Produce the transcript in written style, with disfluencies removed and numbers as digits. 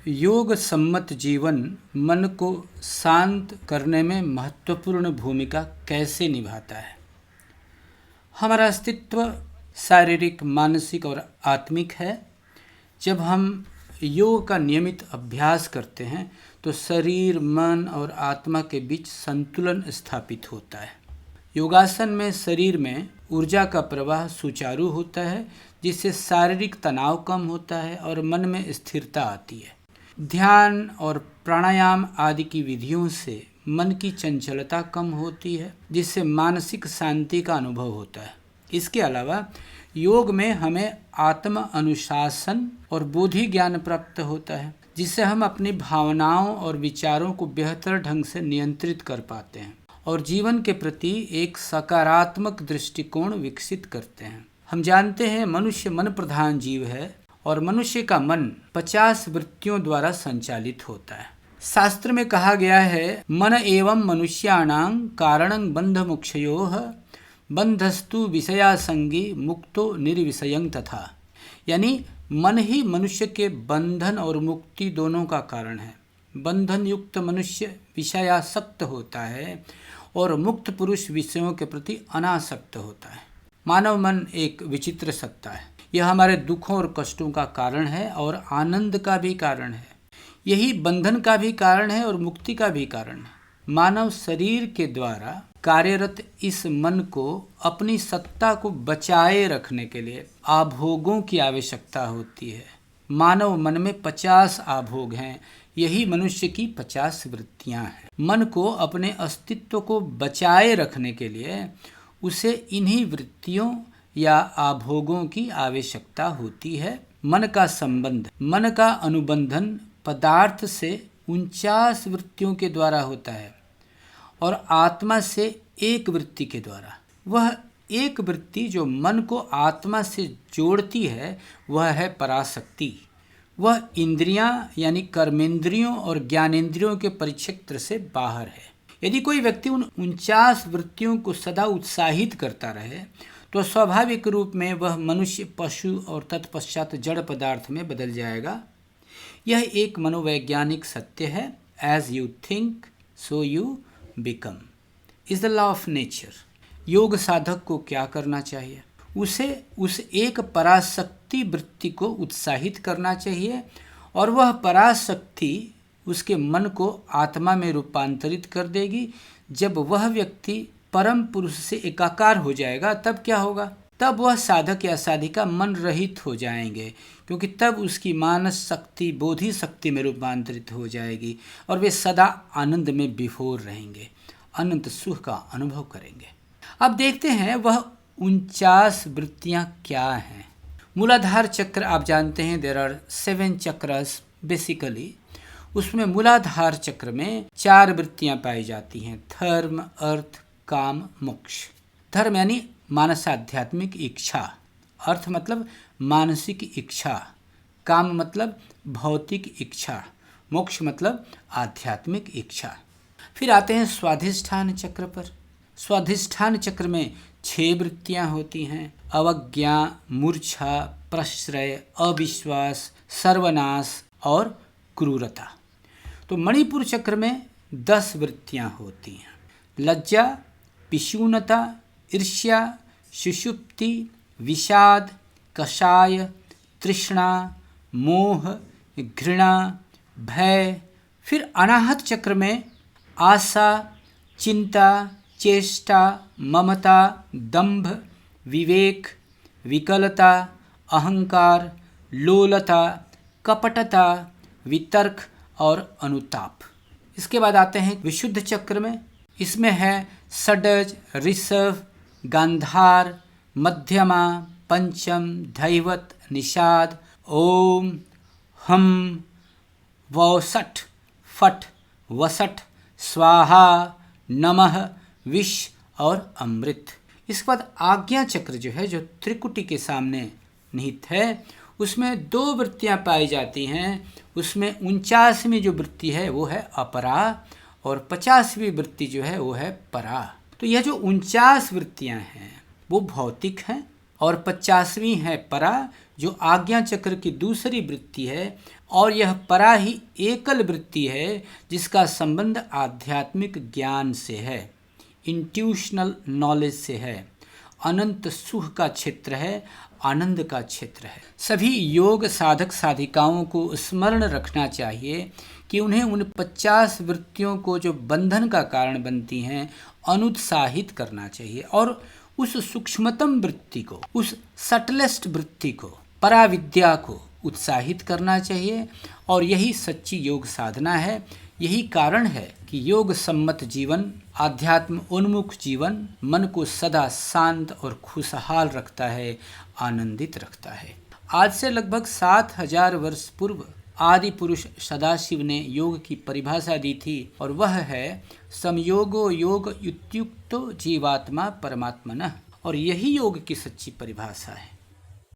योग सम्मत जीवन मन को शांत करने में महत्वपूर्ण भूमिका कैसे निभाता है। हमारा अस्तित्व शारीरिक, मानसिक और आत्मिक है। जब हम योग का नियमित अभ्यास करते हैं तो शरीर, मन और आत्मा के बीच संतुलन स्थापित होता है। योगासन में शरीर में ऊर्जा का प्रवाह सुचारू होता है, जिससे शारीरिक तनाव कम होता है और मन में स्थिरता आती है। ध्यान और प्राणायाम आदि की विधियों से मन की चंचलता कम होती है, जिससे मानसिक शांति का अनुभव होता है। इसके अलावा योग में हमें आत्म अनुशासन और बोधि ज्ञान प्राप्त होता है, जिससे हम अपनी भावनाओं और विचारों को बेहतर ढंग से नियंत्रित कर पाते हैं और जीवन के प्रति एक सकारात्मक दृष्टिकोण विकसित करते हैं। हम जानते हैं मनुष्य मन प्रधान जीव है और मनुष्य का मन 50 वृत्तियों द्वारा संचालित होता है। शास्त्र में कहा गया है, मन एवं मनुष्याणां कारणं बंध मुक्षयोः बंधस्तु विषयासंगी मुक्तो निर्विषयं तथा। यानी मन ही मनुष्य के बंधन और मुक्ति दोनों का कारण है। बंधन युक्त मनुष्य विषयासक्त होता है और मुक्त पुरुष विषयों के प्रति अनासक्त होता है। मानव मन एक विचित्र सत्ता है। यह हमारे दुखों और कष्टों का कारण है और आनंद का भी कारण है। यही बंधन का भी कारण है और मुक्ति का भी कारण है। मानव शरीर के द्वारा कार्यरत इस मन को अपनी सत्ता को बचाए रखने के लिए आभोगों की आवश्यकता होती है। मानव मन में 50 आभोग हैं। यही मनुष्य की 50 वृत्तियां हैं। मन को अपने अस्तित्व को बचाए रखने के लिए उसे इन्हीं वृत्तियों या आभोगों की आवश्यकता होती है। मन का संबंध, मन का अनुबंधन पदार्थ से 49 वृत्तियों के द्वारा होता है और आत्मा से एक वृत्ति के द्वारा। वह एक वृत्ति जो मन को आत्मा से जोड़ती है वह है पराशक्ति। वह इंद्रियां यानी कर्मेंद्रियों और ज्ञानेंद्रियों के परिक्षेत्र से बाहर है। यदि कोई व्यक्ति उन 49 वृत्तियों को सदा उत्साहित करता रहे तो स्वाभाविक रूप में वह मनुष्य, पशु और तत्पश्चात जड़ पदार्थ में बदल जाएगा। यह एक मनोवैज्ञानिक सत्य है। As you think so you become is the law of nature. योग साधक को क्या करना चाहिए? उसे उस एक पराशक्ति वृत्ति को उत्साहित करना चाहिए और वह पराशक्ति उसके मन को आत्मा में रूपांतरित कर देगी। जब वह व्यक्ति परम पुरुष से एकाकार हो जाएगा तब क्या होगा? तब वह साधक या साधिका मन रहित हो जाएंगे, क्योंकि तब उसकी मानस शक्ति बोधि शक्ति में रूपांतरित हो जाएगी और वे सदा आनंद में विभोर रहेंगे, अनंत सुख का अनुभव करेंगे। अब देखते हैं वह 49 वृत्तियां क्या हैं। मूलाधार चक्र आप जानते हैं, देयर आर 7 चक्रस बेसिकली। उसमें मूलाधार चक्र में 4 वृत्तियां पाई जाती हैं, धर्म, अर्थ, काम, मोक्ष। धर्म यानी मानसाध्यात्मिक इच्छा, अर्थ मतलब मानसिक इच्छा, काम मतलब भौतिक इच्छा, मोक्ष मतलब आध्यात्मिक इच्छा। फिर आते हैं स्वाधिष्ठान चक्र पर। स्वाधिष्ठान चक्र में 6 वृत्तियां होती हैं, अवज्ञा, मूर्छा, प्रश्रय, अविश्वास, सर्वनाश और क्रूरता। तो मणिपुर चक्र में 10 वृत्तियां होती हैं, लज्जा, पिशूनता, ईर्ष्या, सुषुप्ति, विषाद, कषाय, तृष्णा, मोह, घृणा, भय। फिर अनाहत चक्र में आशा, चिंता, चेष्टा, ममता, दंभ, विवेक, विकलता, अहंकार, लोलता, कपटता, वितर्क और अनुताप। इसके बाद आते हैं विशुद्ध चक्र में। इसमें है षडज, ऋषभ, गांधार, मध्यमा, पंचम, धैवत, निषाद, ओम, हम, वौसठ, फट, वसठ, स्वाहा, नमः, विष और अमृत। इसके बाद आज्ञा चक्र जो है, जो त्रिकुटी के सामने निहित है, उसमें 2 वृत्तियां पाई जाती हैं। उसमें 49वीं जो वृत्ति है वो है अपरा और 50वीं वृत्ति जो है वो है परा। तो यह जो 49 वृत्तियां हैं वो भौतिक हैं और 50वीं है परा, जो आज्ञा चक्र की दूसरी वृत्ति है। और यह परा ही एकल वृत्ति है जिसका संबंध आध्यात्मिक ज्ञान से है, इंट्यूशनल नॉलेज से है, अनंत सुख का क्षेत्र है, आनंद का क्षेत्र है। सभी योग साधक साधिकाओं को स्मरण रखना चाहिए कि उन्हें उन 50 वृत्तियों को जो बंधन का कारण बनती हैं अनुत्साहित करना चाहिए और उस सूक्ष्मतम वृत्ति को, उस सटलेस्ट वृत्ति को, पराविद्या को उत्साहित करना चाहिए। और यही सच्ची योग साधना है। यही कारण है कि योग सम्मत जीवन, आध्यात्म उन्मुख जीवन मन को सदा शांत और खुशहाल रखता है, आनंदित रखता है। आज से लगभग 7000 वर्ष पूर्व आदि पुरुष सदाशिव ने योग की परिभाषा दी थी और वह है समयोगो योग युक्तो जीवात्मा परमात्मनः। और यही योग की सच्ची परिभाषा है।